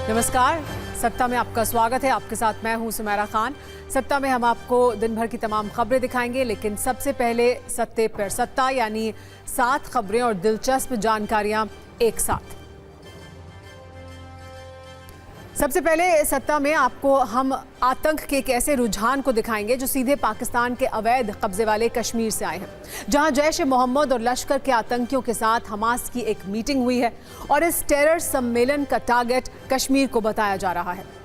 नमस्कार, सत्ता में आपका स्वागत है। आपके साथ मैं हूं सुमेरा खान। सत्ता में हम आपको दिन भर की तमाम खबरें दिखाएंगे, लेकिन सबसे पहले सत्ते पर सत्ता, यानी 7 खबरें और दिलचस्प जानकारियां एक साथ। सबसे पहले सत्ता में आपको हम आतंक के एक ऐसे रुझान को दिखाएंगे जो सीधे पाकिस्तान के अवैध कब्जे वाले कश्मीर से आए हैं, जहां जैश-ए-मोहम्मद और लश्कर के आतंकियों के साथ हमास की एक मीटिंग हुई है और इस टेरर सम्मेलन का टारगेट कश्मीर को बताया जा रहा है।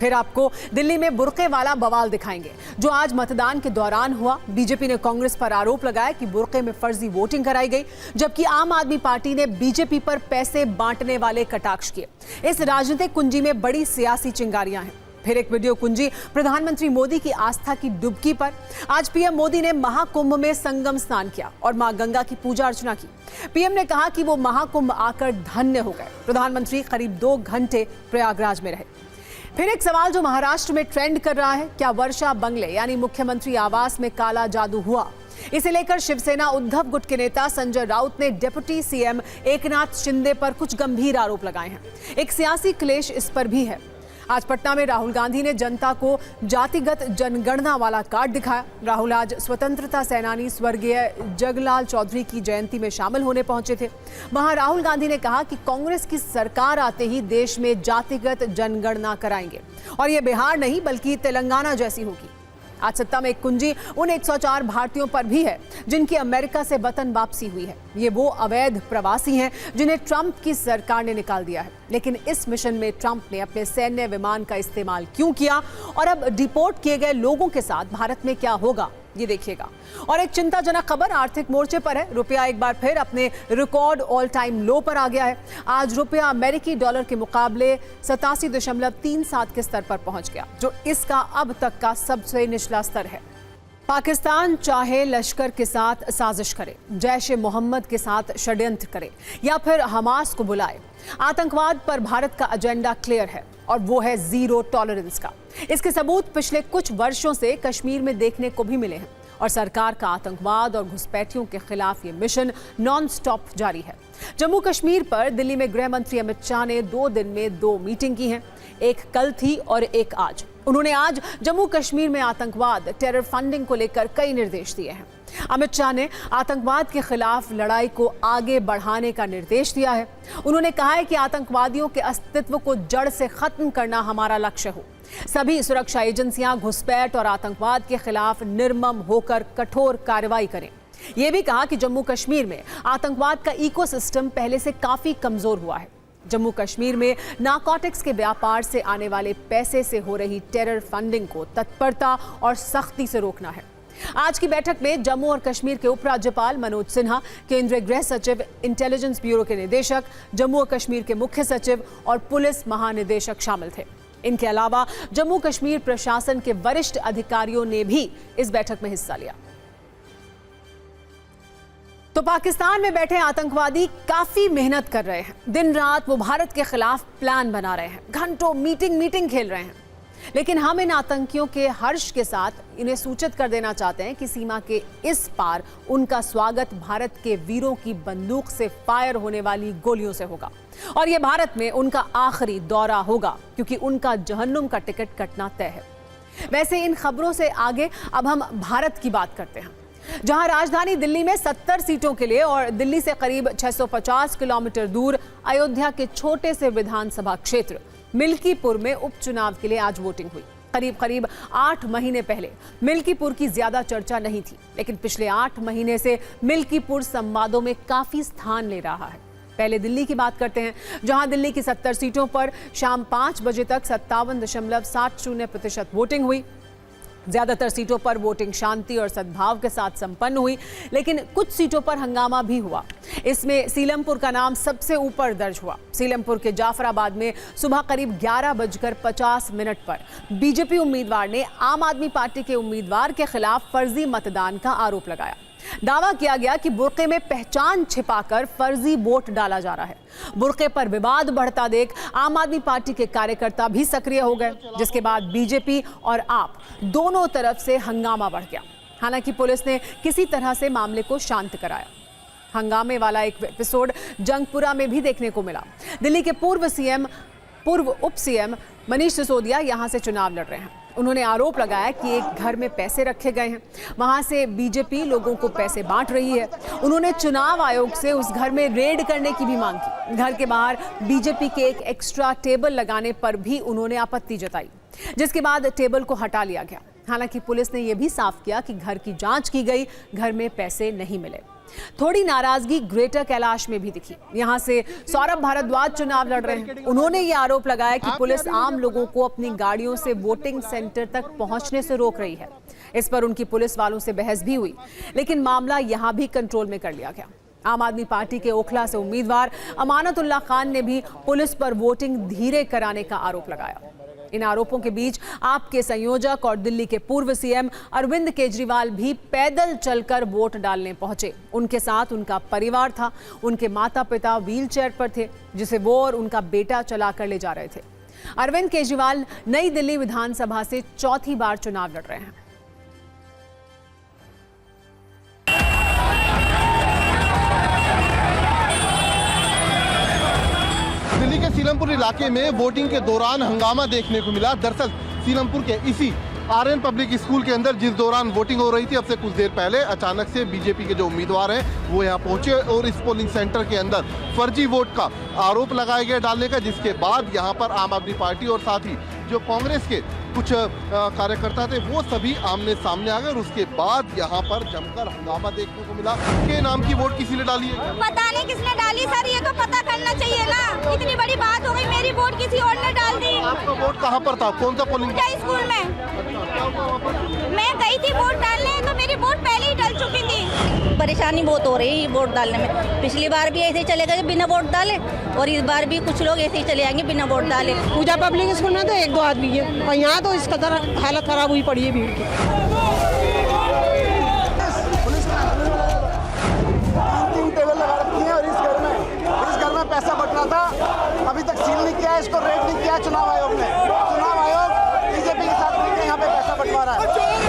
फिर आपको दिल्ली में बुर्के वाला बवाल दिखाएंगे जो आज मतदान के दौरान हुआ। बीजेपी ने कांग्रेस पर आरोप लगाया कि बुर्के में फर्जी वोटिंग कराई गई, जबकि आम आदमी पार्टी ने बीजेपी पर पैसे बांटने वाले कटाक्ष किए। इस राजनीतिक कुंजी में बड़ी सियासी चिंगारियां हैं। फिर एक वीडियो कुंजी प्रधानमंत्री मोदी की आस्था की डुबकी पर। आज पीएम मोदी ने महाकुंभ में संगम स्नान किया और मां गंगा की पूजा अर्चना की। पीएम ने कहा कि वो महाकुंभ आकर धन्य हो गए। प्रधानमंत्री करीब 2 घंटे प्रयागराज में रहे। फिर एक सवाल जो महाराष्ट्र में ट्रेंड कर रहा है, क्या वर्षा बंगले यानी मुख्यमंत्री आवास में काला जादू हुआ? इसे लेकर शिवसेना उद्धव गुट के नेता संजय राउत ने डिप्टी सीएम एकनाथ शिंदे पर कुछ गंभीर आरोप लगाए हैं। एक सियासी क्लेश इस पर भी है। आज पटना में राहुल गांधी ने जनता को जातिगत जनगणना वाला कार्ड दिखाया। राहुल आज स्वतंत्रता सेनानी स्वर्गीय जगलाल चौधरी की जयंती में शामिल होने पहुंचे थे। वहां राहुल गांधी ने कहा कि कांग्रेस की सरकार आते ही देश में जातिगत जनगणना कराएंगे और ये बिहार नहीं बल्कि तेलंगाना जैसी होगी। आज सत्ता में एक कुंजी उन 104 भारतीयों पर भी है जिनकी अमेरिका से वतन वापसी हुई है। ये वो अवैध प्रवासी हैं जिन्हें ट्रंप की सरकार ने निकाल दिया है। लेकिन इस मिशन में ट्रंप ने अपने सैन्य विमान का इस्तेमाल क्यों किया और अब डिपोर्ट किए गए लोगों के साथ भारत में क्या होगा, ये देखिएगा। और एक चिंताजनक खबर आर्थिक मोर्चे पर है। रुपया एक बार फिर अपने रिकॉर्ड ऑल टाइम लो पर आ गया है। आज रुपया अमेरिकी डॉलर के मुकाबले 87.37 के स्तर पर पहुंच गया, जो इसका अब तक का सबसे निचला स्तर है। पाकिस्तान चाहे लश्कर के साथ साजिश करे, जैश-ए-मोहम्मद के साथ षड्यंत्र करे या फिर हमास को बुलाए, आतंकवाद पर भारत का एजेंडा क्लियर है और वो है जीरो टॉलरेंस का। इसके सबूत पिछले कुछ वर्षों से कश्मीर में देखने को भी मिले हैं और सरकार का आतंकवाद और घुसपैठियों के खिलाफ ये मिशन नॉन स्टॉप जारी है। जम्मू कश्मीर पर दिल्ली में गृह मंत्री अमित शाह ने 2 दिन में 2 मीटिंग की हैं, एक कल थी और एक आज। उन्होंने आज जम्मू कश्मीर में आतंकवाद, टेरर फंडिंग को लेकर कई निर्देश दिए हैं। अमित शाह ने आतंकवाद के खिलाफ लड़ाई को आगे बढ़ाने का निर्देश दिया है। उन्होंने कहा है कि आतंकवादियों के अस्तित्व को जड़ से खत्म करना हमारा लक्ष्य हो। सभी सुरक्षा एजेंसियां घुसपैठ और आतंकवाद के खिलाफ निर्मम होकर कठोर कार्रवाई करें। यह भी कहा कि जम्मू कश्मीर में आतंकवाद का इकोसिस्टम पहले से काफी कमजोर हुआ है। जम्मू कश्मीर में नारकोटिक्स के व्यापार से आने वाले पैसे से हो रही टेरर फंडिंग को तत्परता और सख्ती से रोकना है। आज की बैठक में जम्मू और कश्मीर के उपराज्यपाल मनोज सिन्हा, केंद्रीय गृह सचिव, इंटेलिजेंस ब्यूरो के निदेशक, जम्मू और कश्मीर के मुख्य सचिव और पुलिस महानिदेशक शामिल थे। इनके अलावा जम्मू कश्मीर प्रशासन के वरिष्ठ अधिकारियों ने भी इस बैठक में हिस्सा लिया। तो पाकिस्तान में बैठे आतंकवादी काफी मेहनत कर रहे हैं। दिन रात वो भारत के खिलाफ प्लान बना रहे हैं, घंटों मीटिंग खेल रहे हैं। लेकिन हम इन आतंकियों के हर्ष के साथ इन्हें सूचित कर देना चाहते हैं कि सीमा के इस पार उनका स्वागत भारत के वीरों की बंदूक से फायर होने वाली गोलियों से होगा और यह भारत में उनका आखिरी दौरा होगा, क्योंकि उनका जहन्नुम का टिकट कटना तय है। वैसे इन खबरों से आगे अब हम भारत की बात करते हैं, जहां राजधानी दिल्ली में 70 सीटों के लिए और दिल्ली से करीब 650 किलोमीटर दूर अयोध्या के छोटे से विधानसभा क्षेत्र मिल्कीपुर में उपचुनाव के लिए आज वोटिंग हुई। करीब 8 महीने पहले मिल्कीपुर की ज्यादा चर्चा नहीं थी, लेकिन पिछले 8 महीने से मिल्कीपुर संवादों में काफी स्थान ले रहा है। पहले दिल्ली की बात करते हैं, जहां दिल्ली की 70 सीटों पर शाम 5 बजे तक 57.70% वोटिंग हुई। ज्यादातर सीटों पर वोटिंग शांति और सद्भाव के साथ संपन्न हुई, लेकिन कुछ सीटों पर हंगामा भी हुआ। इसमें सीलमपुर का नाम सबसे ऊपर दर्ज हुआ। सीलमपुर के जाफराबाद में सुबह करीब 11:50 पर बीजेपी उम्मीदवार ने आम आदमी पार्टी के उम्मीदवार के खिलाफ फर्जी मतदान का आरोप लगाया। दावा किया गया कि बुर्के में पहचान छिपाकर फर्जी वोट डाला जा रहा है। बुर्के पर विवाद बढ़ता देख आम आदमी पार्टी के कार्यकर्ता भी सक्रिय हो गए, जिसके बाद बीजेपी और आप दोनों तरफ से हंगामा बढ़ गया। हालांकि पुलिस ने किसी तरह से मामले को शांत कराया। हंगामे वाला एक एपिसोड जंगपुरा में भी देखने को मिला। दिल्ली के पूर्व सीएम पूर्व उप सीएम मनीष सिसोदिया यहां से चुनाव लड़ रहे हैं। उन्होंने आरोप लगाया कि एक घर में पैसे रखे गए हैं, वहां से बीजेपी लोगों को पैसे बांट रही है। उन्होंने चुनाव आयोग से उस घर में रेड करने की भी मांग की। घर के बाहर बीजेपी के एक एक्स्ट्रा टेबल लगाने पर भी उन्होंने आपत्ति जताई, जिसके बाद टेबल को हटा लिया गया। हालांकि पुलिस ने यह भी साफ किया कि घर की जांच की गई, घर में पैसे नहीं मिले। थोड़ी नाराजगी ग्रेटर कैलाश में भी दिखी। यहां से सौरभ भारद्वाज चुनाव लड़ रहे हैं। उन्होंने ये आरोप लगाया कि पुलिस आम लोगों को अपनी गाड़ियों से वोटिंग सेंटर तक पहुंचने से रोक रही है। इस पर उनकी पुलिस वालों से बहस भी हुई, लेकिन मामला यहां भी कंट्रोल में कर लिया गया। आम आदमी पार्टी के ओखला से उम्मीदवार अमानतुल्लाह खान ने भी पुलिस पर वोटिंग धीरे कराने का आरोप लगाया। इन आरोपों के बीच आप के संयोजक और दिल्ली के पूर्व सीएम अरविंद केजरीवाल भी पैदल चलकर वोट डालने पहुंचे। उनके साथ उनका परिवार था। उनके माता पिता व्हीलचेयर पर थे, जिसे वो और उनका बेटा चलाकर ले जा रहे थे। अरविंद केजरीवाल नई दिल्ली विधानसभा से चौथी बार चुनाव लड़ रहे हैं। दिल्ली के सीलमपुर इलाके में वोटिंग के दौरान हंगामा देखने को मिला। दरअसल सीलमपुर के इसी आर्यन पब्लिक स्कूल के अंदर जिस दौरान वोटिंग हो रही थी, अब से कुछ देर पहले अचानक से बीजेपी के जो उम्मीदवार हैं वो यहाँ पहुंचे और इस पोलिंग सेंटर के अंदर फर्जी वोट का आरोप लगाया गया डालने का, जिसके बाद यहाँ पर आम आदमी पार्टी और साथ ही जो कांग्रेस के कुछ कार्यकर्ता थे वो सभी आमने सामने आ गए और उसके बाद यहाँ पर जमकर हंगामा देखने को मिला। के नाम की वोट किसी ने डाली है? पता नहीं किसने डाली सर, ये तो पता करना चाहिए ना। इतनी बड़ी बात हो गई, मेरी वोट किसी और ने डाल दी। आपका वोट कहाँ पर था? कौन सा पोलिंग? स्कूल में मैं गई थी वोट डालने, तो मेरी वोट पहले ही डल चुकी थी। परेशानी बहुत हो रही है वोट डालने में। पिछली बार भी ऐसे ही चले गए बिना वोट डाले, और इस बार भी कुछ लोग ऐसे ही चले आएंगे बिना वोट डाले। पूजा पब्लिक स्कूल में तो 1-2 आदमी है, और यहाँ तो इस कदर हालत खराब हुई पड़ी है भीड़ की। 3 टेबल लगा रखी है और इस घर में पैसा बट रहा था। अभी तक सील नहीं किया है, इसको रेड नहीं किया चुनाव आयोग ने। चुनाव आयोग बीजेपी के साथ मिलकर यहाँ पे पैसा बंटवा रहा है।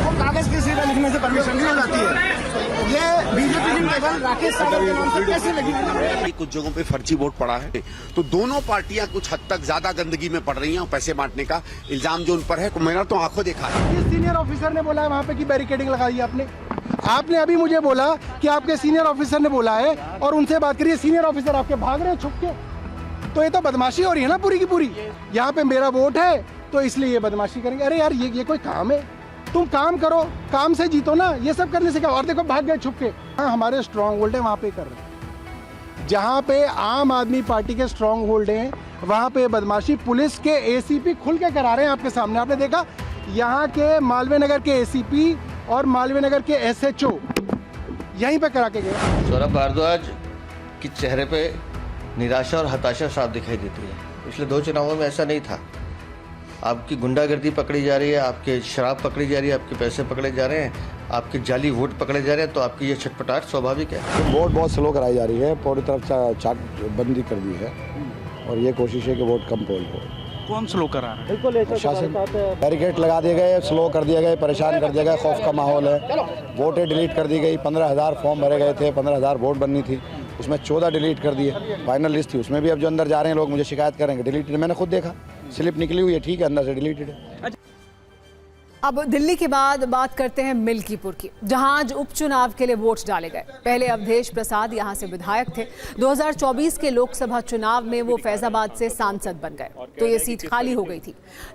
वो कागज की सीटें लिखने से परमिशन नहीं हो जाती है। ये बीजेपी की टेबल राकेश सागर के नाम से कैसे लगी? कुछ जगहों पे फर्जी वोट पड़ा है, तो दोनों पार्टियां कुछ हद तक ज्यादा गंदगी में पड़ रही हैं और पैसे बांटने का इल्जाम जो उन पर है, मैंने तो आंखों देखा है। सीनियर ऑफिसर ने बोला है वहाँ पे की बैरिकेडिंग लगाई है आपने अभी मुझे बोला कि आपके सीनियर ऑफिसर ने बोला है और उनसे बात करिए। सीनियर ऑफिसर आपके भाग रहे हैं छुप के, तो ये तो बदमाशी हो रही है ना पूरी की पूरी। यहाँ पे मेरा वोट है तो इसलिए ये बदमाशी करेंगे। अरे यार ये कोई काम है? तुम काम करो, काम से जीतो ना, ये सब करने से क्या। और देखो भाग गए छुप के। हाँ, हमारे स्ट्रांग होल्ड है वहाँ पे कर रहे हैं। जहाँ पे आम आदमी पार्टी के स्ट्रांग होल्ड हैं वहाँ पे बदमाशी पुलिस के एसीपी खुल के करा रहे हैं आपके सामने। आपने देखा यहाँ के मालवीय नगर के एसीपी और मालवीय नगर के एसएचओ यहीं पे करा के गए। सौरभ भारद्वाज के चेहरे पे निराशा और हताशा साफ दिखाई देती है। पिछले 2 चुनावों में ऐसा नहीं था। आपकी गुंडागर्दी पकड़ी जा रही है, आपके शराब पकड़ी जा रही है, आपके पैसे पकड़े जा रहे हैं, आपके जाली वोट पकड़े जा रहे हैं, तो आपकी ये छटपटाहट स्वाभाविक है। वोट बहुत स्लो कराई जा रही है, पूरी तरफ चाक बंदी कर दी है और ये कोशिश है कि वोट कम पोल हो। कौन स्लो करा रहा है? शासन बैरिकेड लगा दिए गए, स्लो कर दिया गया, परेशान कर दिया गया, खौफ का माहौल है। वोटें डिलीट कर दी गई। 15,000 फॉर्म भरे गए थे, 15,000 वोट बननी थी, उसमें 14 डिलीट कर दिए। फाइनल लिस्ट थी, उसमें भी अब जो अंदर जा रहे हैं लोग मुझे शिकायत करेंगे डिलीटेड। मैंने खुद देखा, स्लिप निकली हुई है, ठीक है, अंदर से डिलीटेड है। अब दिल्ली के बाद बात करते हैं मिल्कीपुर की, जहां आज उपचुनाव के लिए वोट डाले गए। पहले अवधेश प्रसाद यहां से विधायक थे। 2024 के लोकसभा चुनाव में वो फैजाबाद से सांसद बन गए, तो ये सीट खाली हो गई थी।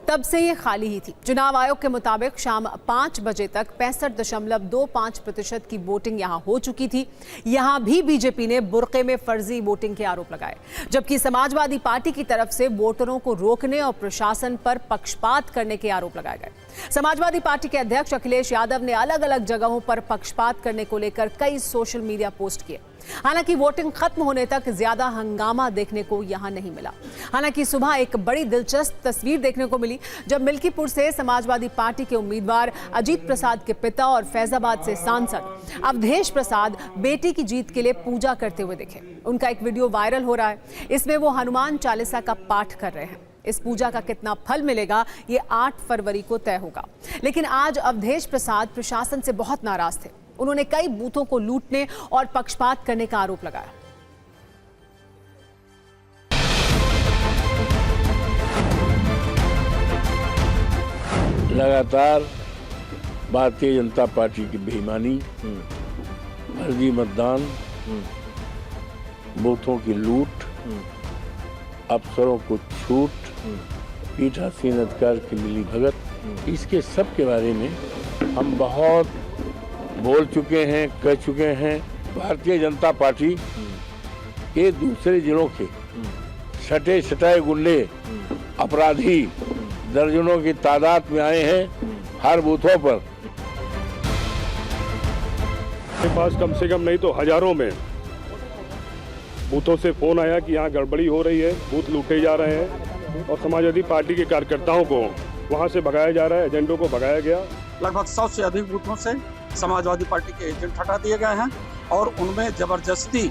तब से ये खाली ही थी। चुनाव आयोग के मुताबिक शाम 5 बजे तक 65.25% की वोटिंग यहां हो चुकी थी। यहां भी बीजेपी ने बुर्के में फर्जी वोटिंग के आरोप लगाए, जबकि समाजवादी पार्टी की तरफ से वोटरों को रोकने और प्रशासन पर पक्षपात करने के आरोप लगाए गए। समाजवादी पार्टी के अध्यक्ष अखिलेश यादव ने अलग अलग जगहों पर पक्षपात करने को लेकर कई सोशल मीडिया पोस्ट किए। हालांकि वोटिंग खत्म होने तक ज्यादा हंगामा देखने को यहां नहीं मिला। हालांकि सुबह एक बड़ी दिलचस्प तस्वीर देखने को मिली, जब मिल्कीपुर से समाजवादी पार्टी के उम्मीदवार अजीत प्रसाद के पिता और फैजाबाद से सांसद अवधेश प्रसाद बेटी की जीत के लिए पूजा करते हुए दिखे। उनका एक वीडियो वायरल हो रहा है। इसमें वो हनुमान चालीसा का पाठ कर रहे हैं। इस पूजा का कितना फल मिलेगा ये 8 फरवरी को तय होगा। लेकिन आज अवधेश प्रसाद प्रशासन से बहुत नाराज थे। उन्होंने कई बूथों को लूटने और पक्षपात करने का आरोप लगाया। लगातार भारतीय जनता पार्टी की बेईमानी, फर्जी मतदान, बूथों की लूट, अफसरों को छूट, पीठासीन अधिकार की मिली भगत, इसके सब के बारे में हम बहुत बोल चुके हैं, कह चुके हैं। भारतीय जनता पार्टी के दूसरे जिलों के सटे सटाए गुंडे, अपराधी दर्जनों की तादाद में आए हैं हर बूथों पर। मेरे पास कम से कम नहीं तो हजारों में बूथों से फोन आया कि यहाँ गड़बड़ी हो रही है, बूथ लूटे जा रहे हैं और समाजवादी पार्टी के कार्यकर्ताओं को वहाँ से भगाया जा रहा है, एजेंटों को भगाया गया। लगभग 100 से अधिक बूथों से समाजवादी पार्टी के एजेंट हटा दिए गए हैं और उनमें जबरदस्ती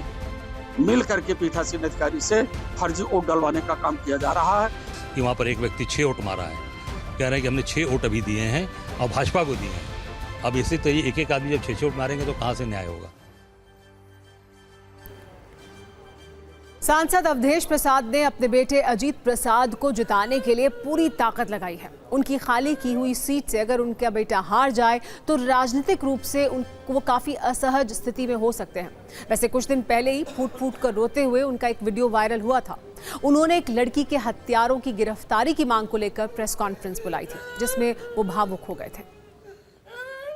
मिल करके पीठासीन अधिकारी से फर्जी वोट डलवाने का काम किया जा रहा है। कि वहाँ पर एक व्यक्ति 6 वोट मारा है, कह रहे हैं कि हमने 6 वोट अभी दिए हैं और भाजपा को दिए हैं। अब इसी तो एक एक आदमी जब 6 वोट मारेंगे तो कहाँ से न्याय होगा। सांसद अवधेश प्रसाद ने अपने बेटे अजीत प्रसाद को जिताने के लिए पूरी ताकत लगाई है। उनकी खाली की हुई सीट से अगर उनका बेटा हार जाए तो राजनीतिक रूप से वो काफी असहज स्थिति में हो सकते हैं। वैसे कुछ दिन पहले ही फूट फूट कर रोते हुए उनका एक वीडियो वायरल हुआ था। उन्होंने एक लड़की के हत्यारों की गिरफ्तारी की मांग को लेकर प्रेस कॉन्फ्रेंस बुलाई थी, जिसमें वो भावुक हो गए थे।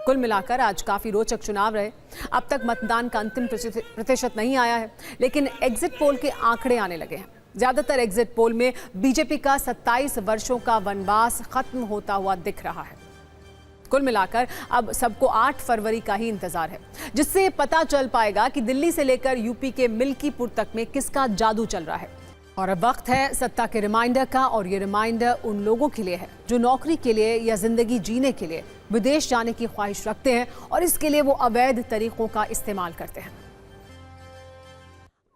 कुल मिलाकर आज काफी रोचक चुनाव रहे। अब तक मतदान का अंतिम प्रतिशत नहीं आया है, लेकिन एग्जिट पोल के आंकड़े आने लगे हैं। ज्यादातर एग्जिट पोल में बीजेपी का 27 वर्षों का वनवास खत्म होता हुआ दिख रहा है। कुल मिलाकर अब सबको 8 फरवरी का ही इंतजार है, जिससे पता चल पाएगा कि दिल्ली से लेकर यूपी के मिल्कीपुर तक में किसका जादू चल रहा है। और अब वक्त है सत्ता के रिमाइंडर का, और ये रिमाइंडर उन लोगों के लिए है जो नौकरी के लिए या जिंदगी जीने के लिए विदेश जाने की ख्वाहिश रखते हैं और इसके लिए वो अवैध तरीकों का इस्तेमाल करते हैं।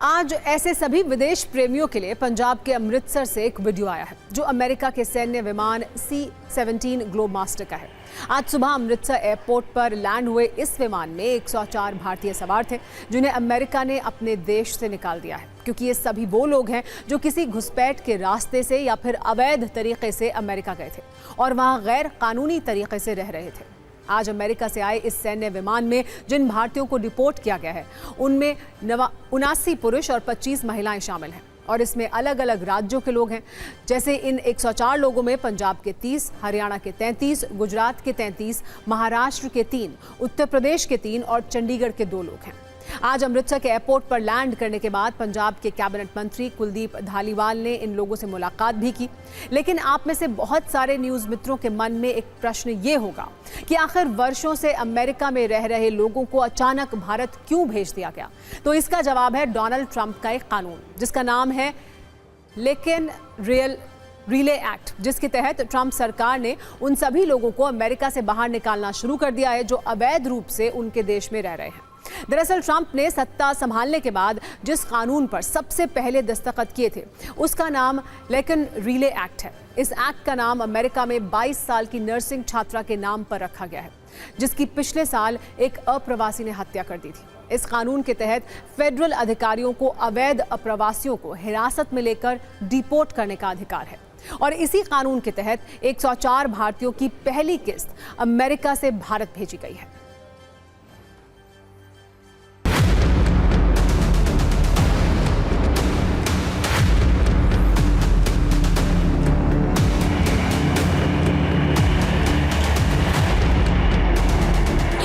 आज ऐसे सभी विदेश प्रेमियों के लिए पंजाब के अमृतसर से एक वीडियो आया है, जो अमेरिका के सैन्य विमान C-17 ग्लोबमास्टर का है। आज सुबह अमृतसर एयरपोर्ट पर लैंड हुए इस विमान में 104 भारतीय सवार थे, जिन्हें अमेरिका ने अपने देश से निकाल दिया है, क्योंकि ये सभी वो लोग हैं जो किसी घुसपैठ के रास्ते से या फिर अवैध तरीके से अमेरिका गए थे और वहां गैर कानूनी तरीके से रह रहे थे। आज अमेरिका से आए इस सैन्य विमान में जिन भारतीयों को डिपोर्ट किया गया है, उनमें 79 पुरुष और 25 महिलाएं शामिल हैं, और इसमें अलग अलग राज्यों के लोग हैं। जैसे इन 104 लोगों में पंजाब के 30, हरियाणा के 33, गुजरात के 33, महाराष्ट्र के 3, उत्तर प्रदेश के 3 और चंडीगढ़ के 2 लोग हैं। आज अमृतसर के एयरपोर्ट पर लैंड करने के बाद पंजाब के कैबिनेट मंत्री कुलदीप धालीवाल ने इन लोगों से मुलाकात भी की। लेकिन आप में से बहुत सारे न्यूज़ मित्रों के मन में एक प्रश्न ये होगा कि आखिर वर्षों से अमेरिका में रह रहे लोगों को अचानक भारत क्यों भेज दिया गया। तो इसका जवाब है डोनाल्ड ट्रंप का एक कानून, जिसका नाम है लेकिन रिले एक्ट, जिसके तहत ट्रंप सरकार ने उन सभी लोगों को अमेरिका से बाहर निकालना शुरू कर दिया है जो अवैध रूप से उनके देश में रह रहे हैं। दरअसल ट्रंप ने सत्ता संभालने के बाद जिस कानून पर सबसे पहले दस्तखत किए थे, उसका नाम लेकिन रिले एक्ट है। इस एक्ट का नाम अमेरिका में 22 साल की नर्सिंग छात्रा के नाम पर रखा गया है, जिसकी पिछले साल एक अप्रवासी ने हत्या कर दी थी। इस कानून के तहत फेडरल अधिकारियों को अवैध अप्रवासियों को हिरासत में लेकर डिपोर्ट करने का अधिकार है, और इसी कानून के तहत 104 भारतीयों की पहली किस्त अमेरिका से भारत भेजी गई है।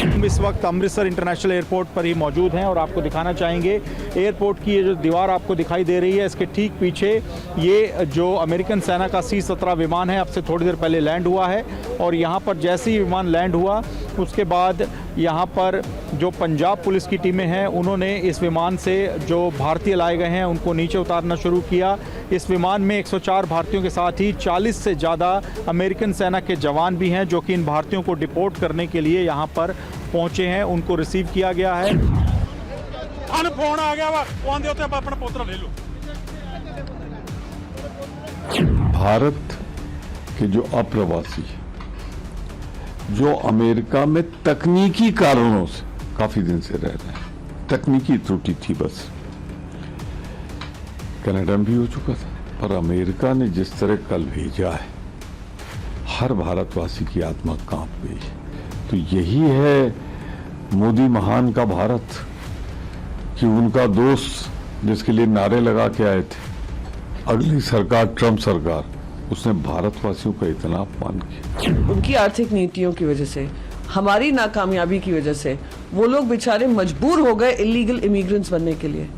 हम इस वक्त अमृतसर इंटरनेशनल एयरपोर्ट पर ही मौजूद हैं और आपको दिखाना चाहेंगे एयरपोर्ट की ये जो दीवार आपको दिखाई दे रही है, इसके ठीक पीछे ये जो अमेरिकन सेना का C-17 विमान है, अब से थोड़ी देर पहले लैंड हुआ है। और यहाँ पर जैसे ही विमान लैंड हुआ उसके बाद यहाँ पर जो पंजाब पुलिस की टीमें हैं, उन्होंने इस विमान से जो भारतीय लाए गए हैं उनको नीचे उतारना शुरू किया। इस विमान में 104 भारतीयों के साथ ही 40 से ज़्यादा अमेरिकन सेना के जवान भी हैं, जो कि इन भारतीयों को डिपोर्ट करने के लिए यहाँ पर पहुँचे हैं। उनको रिसीव किया गया है। फोन आ गया वा, अपना पोतरा ले लो। भारत के जो अप्रवासी जो अमेरिका में तकनीकी कारणों से काफी दिन से रह रहे हैं, तकनीकी त्रुटि थी बस, कनाडा में भी हो चुका था, पर अमेरिका ने जिस तरह कल भेजा है, हर भारतवासी की आत्मा कांप गई। तो यही है मोदी महान का भारत कि उनका दोस्त जिसके लिए नारे लगा के आए थे, अगली सरकार ट्रंप सरकार, उसने भारतवासियों का इतना अपमान किया। उनकी आर्थिक नीतियों की वजह से, हमारी नाकामयाबी की वजह से वो लोग बेचारे मजबूर हो गए इलीगल इमिग्रेंट्स बनने के लिए।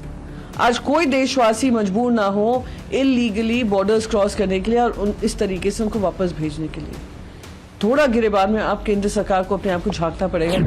आज कोई देशवासी मजबूर ना हो इलीगली बॉर्डर्स क्रॉस करने के लिए और इस तरीके से उनको वापस भेजने के लिए। थोड़ा गिरेबान में आप केंद्र सरकार को अपने आप को झांकना पड़ेगा।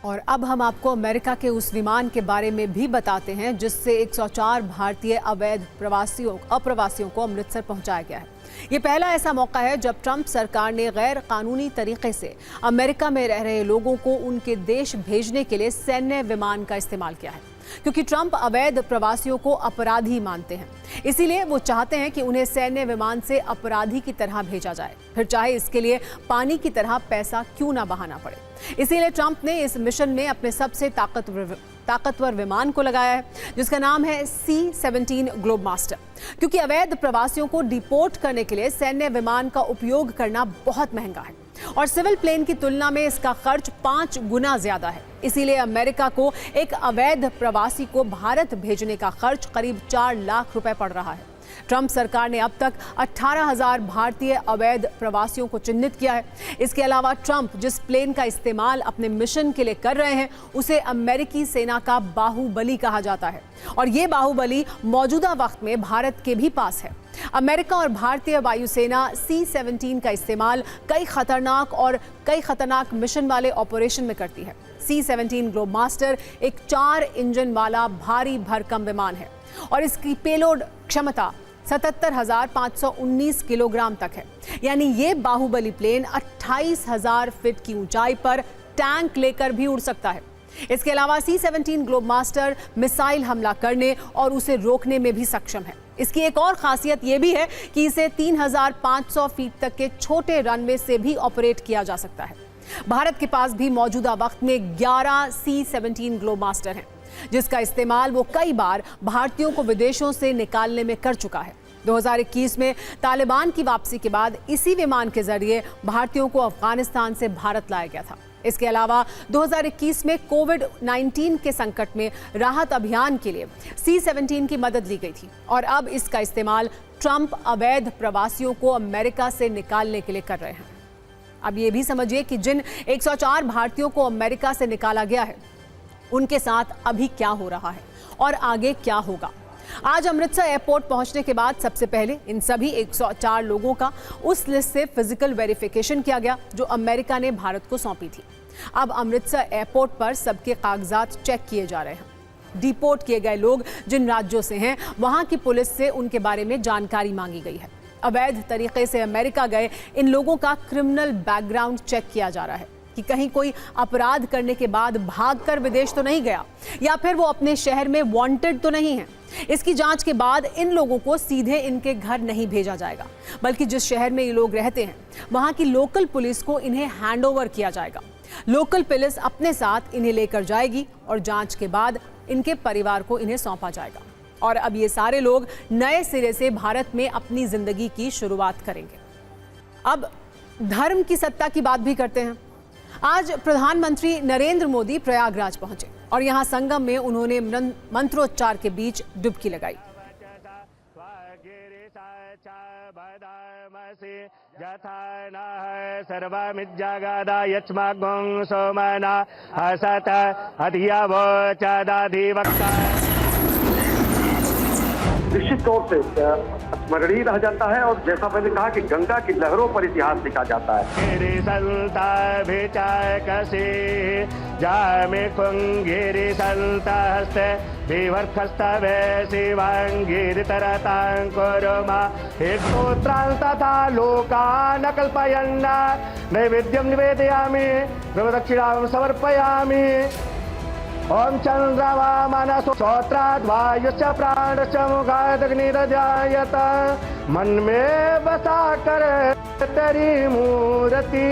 और अब हम आपको अमेरिका के उस विमान के बारे में भी बताते हैं जिससे 104 भारतीय अवैध अप्रवासियों को अमृतसर पहुंचाया गया है। ये पहला ऐसा मौका है जब ट्रंप सरकार ने गैर कानूनी तरीके से अमेरिका में रह रहे लोगों को उनके देश भेजने के लिए सैन्य विमान का इस्तेमाल किया है, क्योंकि ट्रंप अवैध प्रवासियों को अपराधी मानते हैं। इसीलिए वो चाहते हैं कि उन्हें सैन्य विमान से अपराधी की तरह भेजा जाए, फिर चाहे इसके लिए पानी की तरह पैसा क्यों ना बहाना पड़े। इसीलिए ट्रंप ने इस मिशन में अपने सबसे ताकतवर विमान को लगाया है, जिसका नाम है C-17 ग्लोबमास्टर, क्योंकि अवैध प्रवासियों को डिपोर्ट करने के लिए सैन्य विमान का उपयोग करना बहुत महंगा है और सिविल प्लेन की तुलना में इसका खर्च 5 गुना ज्यादा है। इसीलिए अमेरिका को एक अवैध प्रवासी को भारत भेजने का खर्च करीब 4 लाख रुपए पड़ रहा है। ट्रंप सरकार ने अब तक 18,000 भारतीय अवैध प्रवासियों को चिन्हित किया है। इसके अलावा ट्रंप जिस प्लेन का इस्तेमाल अपने मिशन के लिए कर रहे हैं उसे अमेरिकी सेना का बाहुबली कहा जाता है और ये बाहुबली मौजूदा वक्त में भारत के भी पास है। अमेरिका और भारतीय वायुसेना C-17 का इस्तेमाल कई खतरनाक मिशन वाले ऑपरेशन में करती है। C-17 ग्लोबमास्टर एक 4 इंजन वाला भारी भरकम विमान है और इसकी पेलोड क्षमता 77,519 किलोग्राम तक है। यानी ये बाहुबली प्लेन 28,000 फीट की ऊंचाई पर टैंक लेकर भी उड़ सकता है। इसके अलावा C-17 ग्लोबमास्टर मिसाइल हमला करने और उसे रोकने में भी सक्षम है। इसकी एक और खासियत यह भी है कि इसे 3,500 फीट तक के छोटे रनवे से भी ऑपरेट किया जा सकता है। भारत के पास भी मौजूदा वक्त में 11 C-17 ग्लोबमास्टर हैं, जिसका इस्तेमाल वो कई बार भारतीयों को विदेशों से निकालने में कर चुका है। 2021 में तालिबान की वापसी के बाद इसी विमान के जरिए भारतीयों को अफगानिस्तान से भारत लाया गया था। इसके अलावा 2021 में कोविड-19 के संकट में राहत अभियान के लिए C-17 की मदद ली गई थी और अब इसका इस्तेमाल ट्रंप अवैध प्रवासियों को अमेरिका से निकालने के लिए कर रहे हैं। अब ये भी समझिए कि जिन 104 भारतीयों को अमेरिका से निकाला गया है उनके साथ अभी क्या हो रहा है और आगे क्या होगा। आज अमृतसर एयरपोर्ट पहुंचने के बाद सबसे पहले इन सभी 104 लोगों का उस लिस्ट से फिजिकल वेरिफिकेशन किया गया जो अमेरिका ने भारत को सौंपी थी। अब अमृतसर एयरपोर्ट पर सबके कागजात चेक किए जा रहे हैं। डिपोर्ट किए गए लोग जिन राज्यों से हैं वहां की पुलिस से उनके बारे में जानकारी मांगी गई है। अवैध तरीके से अमेरिका गए इन लोगों का क्रिमिनल बैकग्राउंड चेक किया जा रहा है कि कहीं कोई अपराध करने के बाद भागकर विदेश तो नहीं गया या फिर वो अपने शहर में वांटेड तो नहीं है। इसकी जांच के बाद इन लोगों को सीधे इनके घर नहीं भेजा जाएगा, बल्कि जिस शहर में ये लोग रहते हैं वहां की लोकल पुलिस को इन्हें हैंडओवर किया जाएगा। लोकल पुलिस अपने साथ इन्हें लेकर जाएगी और जांच के बाद इनके परिवार को इन्हें सौंपा जाएगा और अब ये सारे लोग नए सिरे से भारत में अपनी जिंदगी की शुरुआत करेंगे। अब धर्म की सत्ता की बात भी करते हैं। आज प्रधानमंत्री नरेंद्र मोदी प्रयागराज पहुंचे और यहां संगम में उन्होंने मंत्रोच्चार के बीच डुबकी लगाई। निश्चित तौर से स्मरणीय रह जाता है और जैसा मैंने कहा कि गंगा की लहरों पर इतिहास लिखा जाता है। नैवेद्यम निवेदयामि दक्षिणां समर्पयामि। ओम चंद्रमा मनसो श्रोत्राद् वायुश्च प्राणश्च मुखादग्निरजायत। मन में बसा कर तेरी मूर्ति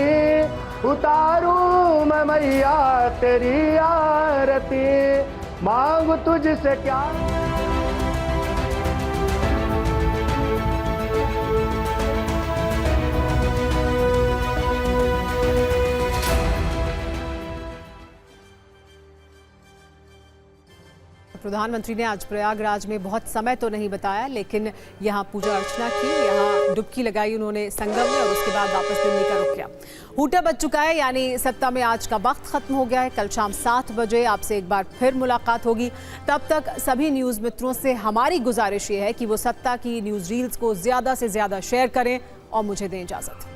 उतारू मैं मैया तेरी आरती। मांग तुझसे क्या। प्रधानमंत्री ने आज प्रयागराज में बहुत समय तो नहीं बताया, लेकिन यहाँ पूजा अर्चना की, यहाँ डुबकी लगाई उन्होंने संगम में और उसके बाद वापस दिल्ली का रुख किया। हूटा बज चुका है, यानी सत्ता में आज का वक्त खत्म हो गया है। कल शाम 7 बजे आपसे एक बार फिर मुलाकात होगी। तब तक सभी न्यूज़ मित्रों से हमारी गुजारिश ये है कि वो सत्ता की न्यूज़ रील्स को ज़्यादा से ज़्यादा शेयर करें और मुझे दें इजाज़त।